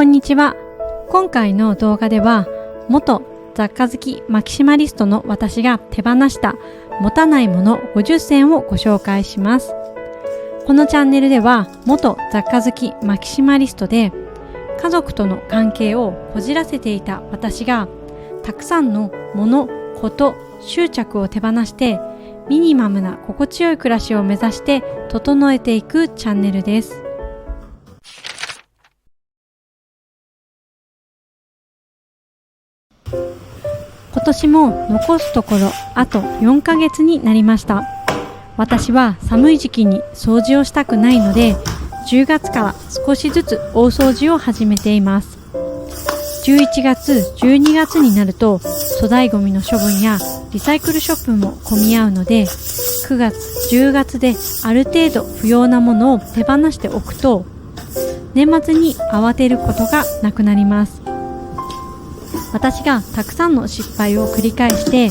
こんにちは。今回の動画では元雑貨好きマキシマリストの私が手放した持たないもの50選をご紹介します。このチャンネルでは元雑貨好きマキシマリストで家族との関係をこじらせていた私がたくさんのもの、こと、執着を手放してミニマムな心地よい暮らしを目指して整えていくチャンネルです。今年も残すところあと4ヶ月になりました。私は寒い時期に掃除をしたくないので10月から少しずつ大掃除を始めています。11月、12月になると粗大ごみの処分やリサイクルショップも混み合うので9月、10月である程度不要なものを手放しておくと年末に慌てることがなくなります。私がたくさんの失敗を繰り返して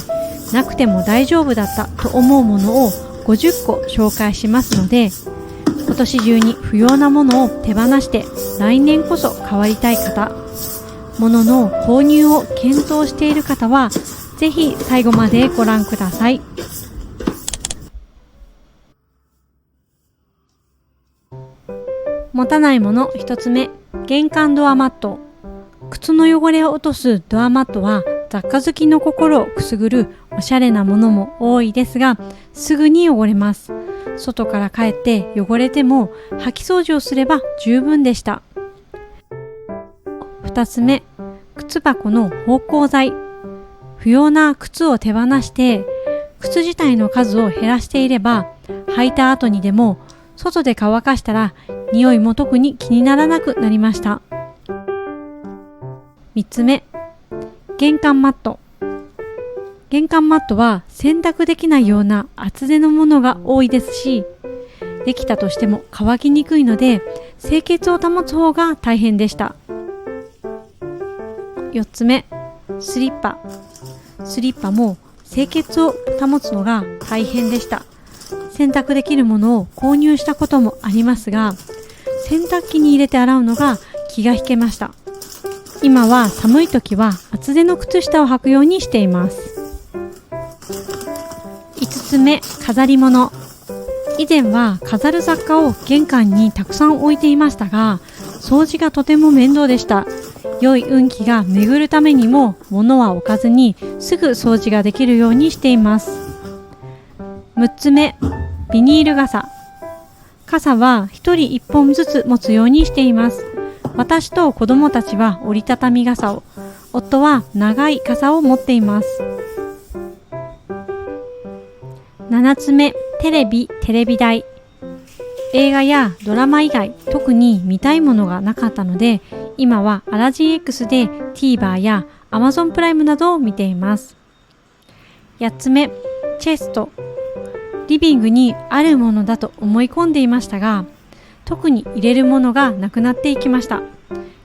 なくても大丈夫だったと思うものを50個紹介しますので今年中に不要なものを手放して来年こそ変わりたい方、物の購入を検討している方はぜひ最後までご覧ください。持たないもの1つ目、玄関ドアマット。靴の汚れを落とすドアマットは雑貨好きの心をくすぐるおしゃれなものも多いですがすぐに汚れます。外から帰って汚れても掃き掃除をすれば十分でした。2つ目、靴箱の芳香剤。不要な靴を手放して靴自体の数を減らしていれば履いた後にでも外で乾かしたら匂いも特に気にならなくなりました。3つ目、玄関マット。玄関マットは洗濯できないような厚手のものが多いですしできたとしても乾きにくいので清潔を保つ方が大変でした。4つ目、スリッパ。スリッパも清潔を保つのが大変でした。洗濯できるものを購入したこともありますが洗濯機に入れて洗うのが気が引けました。今は寒い時は厚手の靴下を履くようにしています。5つ目、飾り物。以前は飾る雑貨を玄関にたくさん置いていましたが掃除がとても面倒でした。良い運気が巡るためにも物は置かずにすぐ掃除ができるようにしています。6つ目、ビニール傘。傘は1人1本ずつ持つようにしています。私と子供たちは折りたたみ傘を、夫は長い傘を持っています。7つ目、テレビ台。映画やドラマ以外特に見たいものがなかったので今はアラジン X で TVer や Amazon プライムなどを見ています。8つ目、チェスト。リビングにあるものだと思い込んでいましたが特に入れるものがなくなっていきました。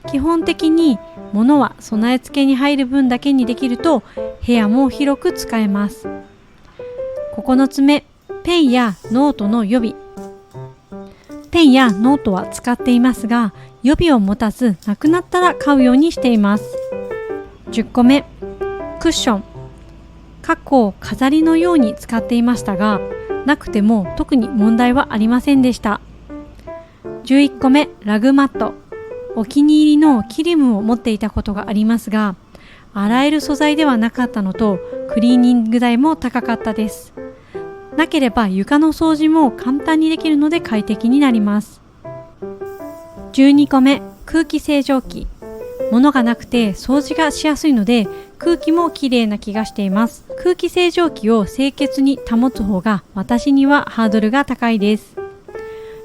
基本的に物は備え付けに入る分だけにできると部屋も広く使えます。9つ目、ペンやノートの予備。ペンやノートは使っていますが予備を持たずなくなったら買うようにしています。10個目、クッション。過去飾りのように使っていましたがなくても特に問題はありませんでした。11個目、ラグマット。お気に入りのキリムを持っていたことがありますが洗える素材ではなかったのとクリーニング代も高かったです。なければ床の掃除も簡単にできるので快適になります。12個目、空気清浄機。物がなくて掃除がしやすいので空気もきれいな気がしています。空気清浄機を清潔に保つ方が私にはハードルが高いです。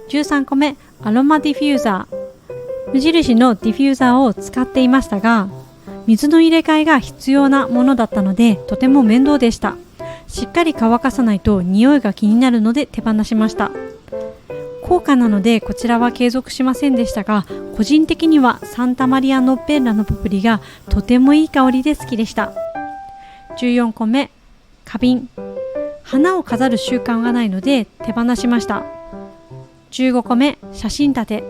13個目、アロマディフューザー。無印のディフューザーを使っていましたが水の入れ替えが必要なものだったのでとても面倒でした。しっかり乾かさないと匂いが気になるので手放しました。高価なのでこちらは継続しませんでしたが個人的にはサンタマリア・ノッペッラのポプリがとてもいい香りで好きでした。14個目、花瓶。花を飾る習慣がないので手放しました。15個目、写真立て。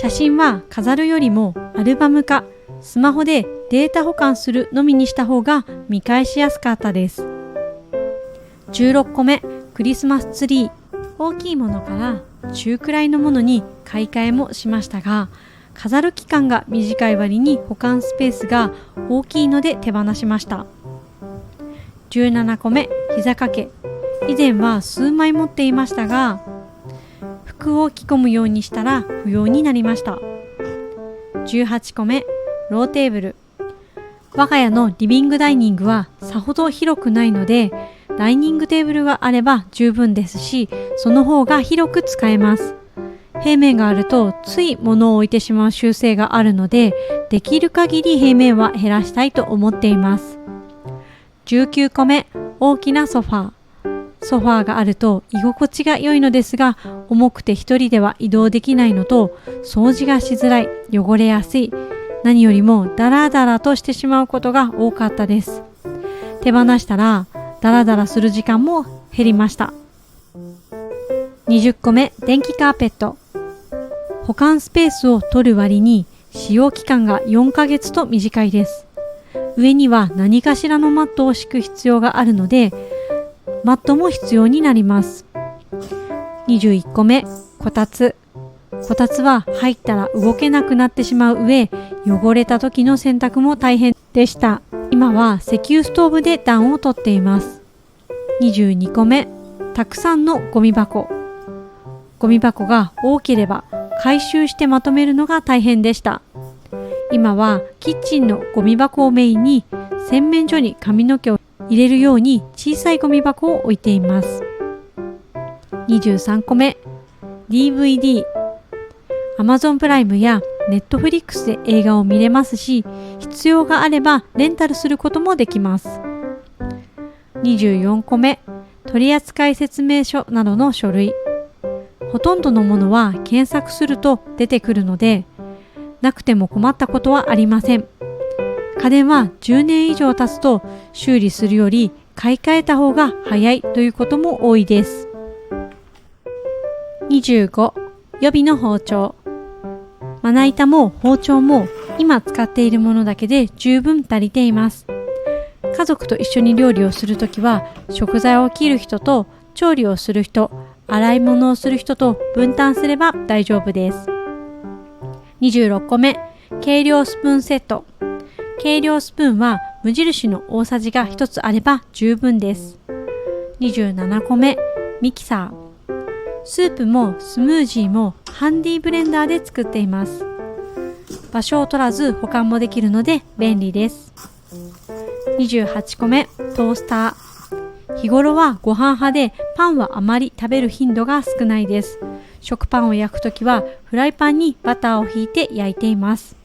写真は飾るよりもアルバム化、スマホでデータ保管するのみにした方が見返しやすかったです。16個目、クリスマスツリー。大きいものから中くらいのものに買い替えもしましたが、飾る期間が短い割に保管スペースが大きいので手放しました。17個目、膝掛け。以前は数枚持っていましたが、服を着込むようにしたら不要になりました。18個目、ローテーブル。我が家のリビングダイニングはさほど広くないので、ダイニングテーブルがあれば十分ですし、その方が広く使えます。平面があるとつい物を置いてしまう習性があるので、できる限り平面は減らしたいと思っています。19個目、大きなソファー。ソファーがあると居心地が良いのですが、重くて一人では移動できないのと、掃除がしづらい、汚れやすい、何よりもダラダラとしてしまうことが多かったです。手放したらダラダラする時間も減りました。20個目、電気カーペット。保管スペースを取る割に使用期間が4ヶ月と短いです。上には何かしらのマットを敷く必要があるので、マットも必要になります。21個目、こたつ。こたつは入ったら動けなくなってしまう上、汚れた時の洗濯も大変でした。今は石油ストーブで暖をとっています。22個目、たくさんのゴミ箱。ゴミ箱が多ければ回収してまとめるのが大変でした。今はキッチンのゴミ箱をメインに、洗面所に髪の毛を入れるように小さいゴミ箱を置いています。23個目、DVD。Amazon プライムや Netflix で映画を見れますし、必要があればレンタルすることもできます。24個目、取扱説明書などの書類。ほとんどのものは検索すると出てくるので、なくても困ったことはありません。家電は10年以上経つと修理するより買い替えた方が早いということも多いです。25、予備の包丁。まな板も包丁も今使っているものだけで十分足りています。家族と一緒に料理をするときは、食材を切る人と調理をする人、洗い物をする人と分担すれば大丈夫です。26個目、計量スプーンセット。計量スプーンは無印の大さじが1つあれば十分です。27個目、ミキサー。スープもスムージーもハンディブレンダーで作っています。場所を取らず保管もできるので便利です。28個目、トースター。日頃はご飯派でパンはあまり食べる頻度が少ないです。食パンを焼くときはフライパンにバターをひいて焼いています。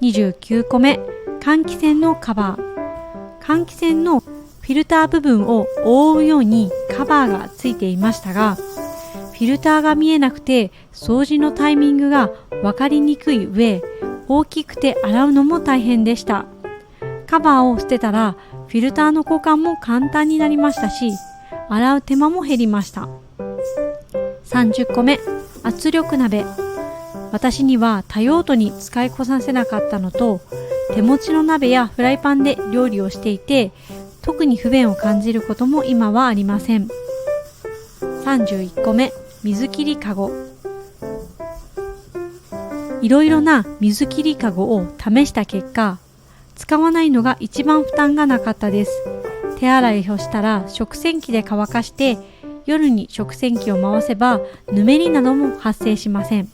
29個目、換気扇のカバー。換気扇のフィルター部分を覆うようにカバーがついていましたが、フィルターが見えなくて掃除のタイミングが分かりにくい上、大きくて洗うのも大変でした。カバーを捨てたらフィルターの交換も簡単になりましたし、洗う手間も減りました。30個目、圧力鍋。私には多用途に使いこなせなかったのと、手持ちの鍋やフライパンで料理をしていて、特に不便を感じることも今はありません。31個目、水切りかご。いろいろな水切りかごを試した結果、使わないのが一番負担がなかったです。手洗いをしたら食洗機で乾かして、夜に食洗機を回せばぬめりなども発生しません。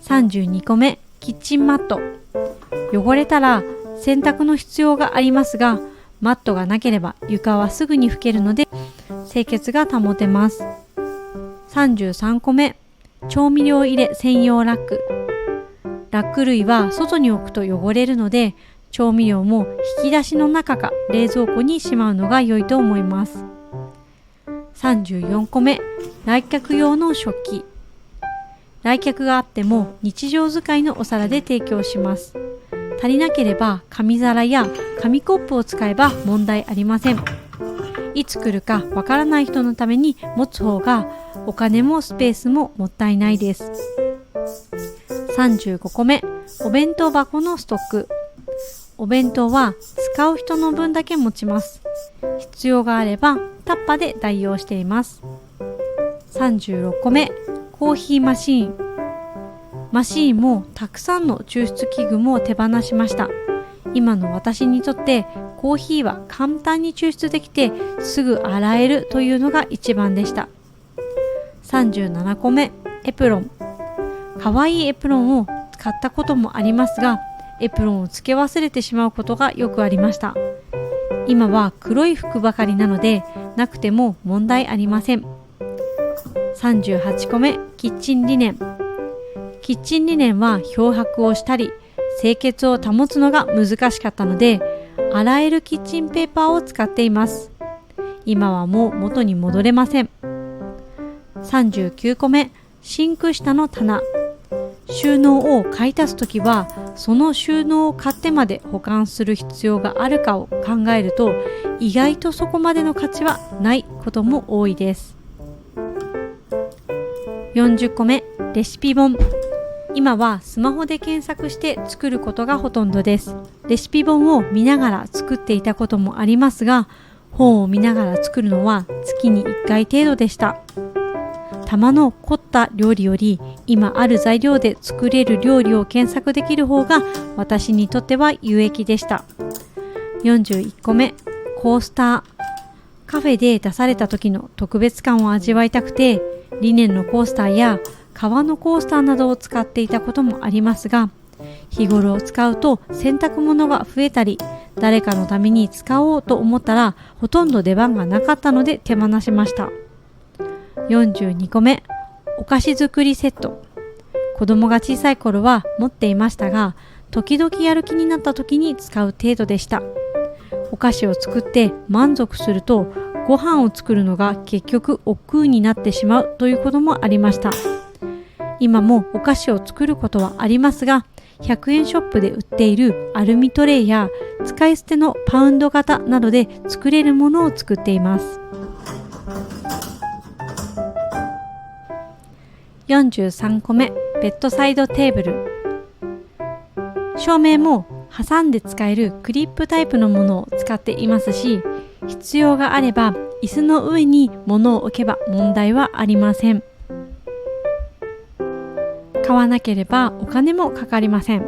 32個目、キッチンマット。汚れたら洗濯の必要がありますが、マットがなければ床はすぐに拭けるので清潔が保てます。33個目、調味料入れ専用ラック。ラック類は外に置くと汚れるので、調味料も引き出しの中か冷蔵庫にしまうのが良いと思います。34個目、来客用の食器。来客があっても日常使いのお皿で提供します。足りなければ紙皿や紙コップを使えば問題ありません。いつ来るかわからない人のために持つ方がお金もスペースももったいないです。35個目、お弁当箱のストック。お弁当は使う人の分だけ持ちます。必要があればタッパで代用しています。36個目、コーヒーマシーン。マシーンもたくさんの抽出器具も手放しました。今の私にとってコーヒーは簡単に抽出できてすぐ洗えるというのが一番でした。37個目、エプロン。かわいいエプロンを使ったこともありますが、エプロンをつけ忘れてしまうことがよくありました。今は黒い服ばかりなのでなくても問題ありません。38個目、キッチンリネン。キッチンリネンは漂白をしたり清潔を保つのが難しかったので、洗えるキッチンペーパーを使っています。今はもう元に戻れません。39個目、シンク下の棚。収納を買い足すときはその収納を買ってまで保管する必要があるかを考えると、意外とそこまでの価値はないことも多いです。40個目、レシピ本。今はスマホで検索して作ることがほとんどです。レシピ本を見ながら作っていたこともありますが、本を見ながら作るのは月に1回程度でした。玉の凝った料理より今ある材料で作れる料理を検索できる方が私にとっては有益でした。41個目、コースター。カフェで出された時の特別感を味わいたくて、リネンのコースターや革のコースターなどを使っていたこともありますが、日頃使うと洗濯物が増えたり、誰かのために使おうと思ったらほとんど出番がなかったので手放しました。42個目、お菓子作りセット。子供が小さい頃は持っていましたが、時々やる気になった時に使う程度でした。お菓子を作って満足すると、ご飯を作るのが結局億劫になってしまうということもありました。今もお菓子を作ることはありますが、100円ショップで売っているアルミトレイや使い捨てのパウンド型などで作れるものを作っています。43個目、ベッドサイドテーブル。照明も挟んで使えるクリップタイプのものを使っていますし、必要があれば椅子の上に物を置けば問題はありません。買わなければお金もかかりません。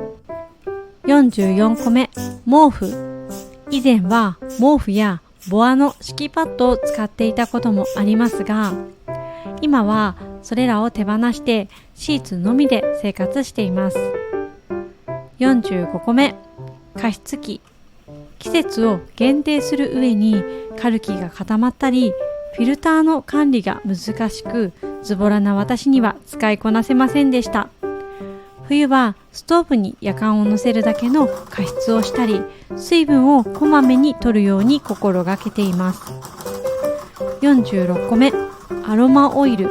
44個目、毛布。以前は毛布やボアの敷きパッドを使っていたこともありますが、今はそれらを手放してシーツのみで生活しています。45個目、加湿器。季節を限定する上にカルキが固まったり、フィルターの管理が難しく、ズボラな私には使いこなせませんでした。冬はストーブにやかんを乗せるだけの加湿をしたり、水分をこまめに取るように心がけています。46個目、アロマオイル。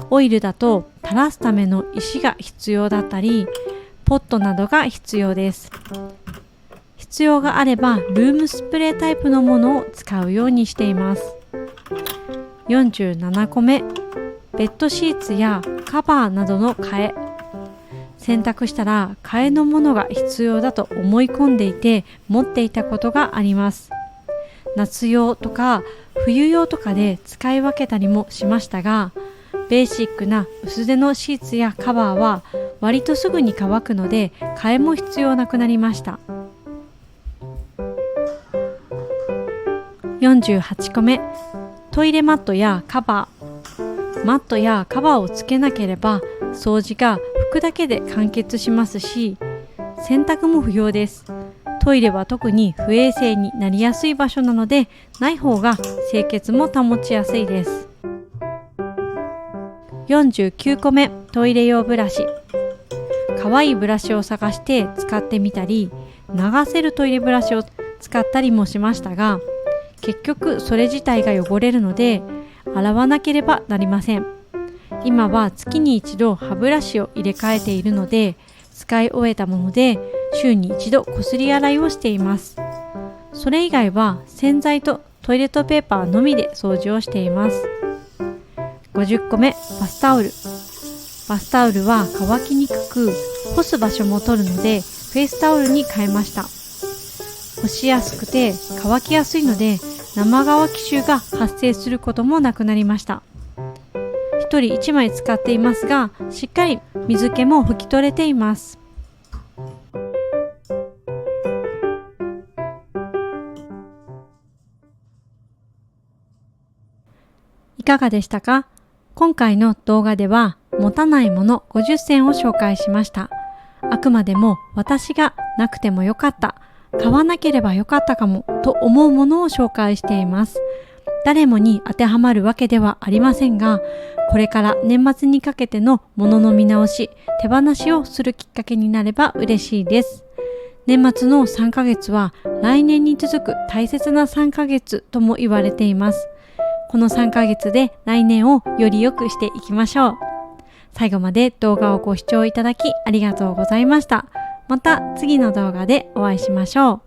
オイルだと垂らすための石が必要だったり、ポットなどが必要です。必要があればルームスプレータイプのものを使うようにしています。47個目、ベッドシーツやカバーなどの替え。洗濯したら替えのものが必要だと思い込んでいて持っていたことがあります。夏用とか冬用とかで使い分けたりもしましたが、ベーシックな薄手のシーツやカバーは割とすぐに乾くので替えも必要なくなりました。48個目、トイレマットやカバー。マットやカバーをつけなければ掃除が拭くだけで完結しますし、洗濯も不要です。トイレは特に不衛生になりやすい場所なので、ない方が清潔も保ちやすいです。49個目、トイレ用ブラシ。可愛いブラシを探して使ってみたり、流せるトイレブラシを使ったりもしましたが、結局それ自体が汚れるので洗わなければなりません。今は月に一度歯ブラシを入れ替えているので、使い終えたもので週に一度こすり洗いをしています。それ以外は洗剤とトイレットペーパーのみで掃除をしています。50個目、バスタオル。バスタオルは乾きにくく、干す場所も取るのでフェイスタオルに変えました。干しやすくて乾きやすいので生乾き臭が発生することもなくなりました。1人1枚使っていますが、しっかり水気も拭き取れています。いかがでしたか？今回の動画では持たないもの50選を紹介しました。あくまでも私がなくてもよかった、買わなければよかったかもと思うものを紹介しています。誰もに当てはまるわけではありませんが、これから年末にかけてのものの見直し、手放しをするきっかけになれば嬉しいです。年末の3ヶ月は来年に続く大切な3ヶ月とも言われています。この3ヶ月で来年をより良くしていきましょう。最後まで動画をご視聴いただきありがとうございました。また次の動画でお会いしましょう。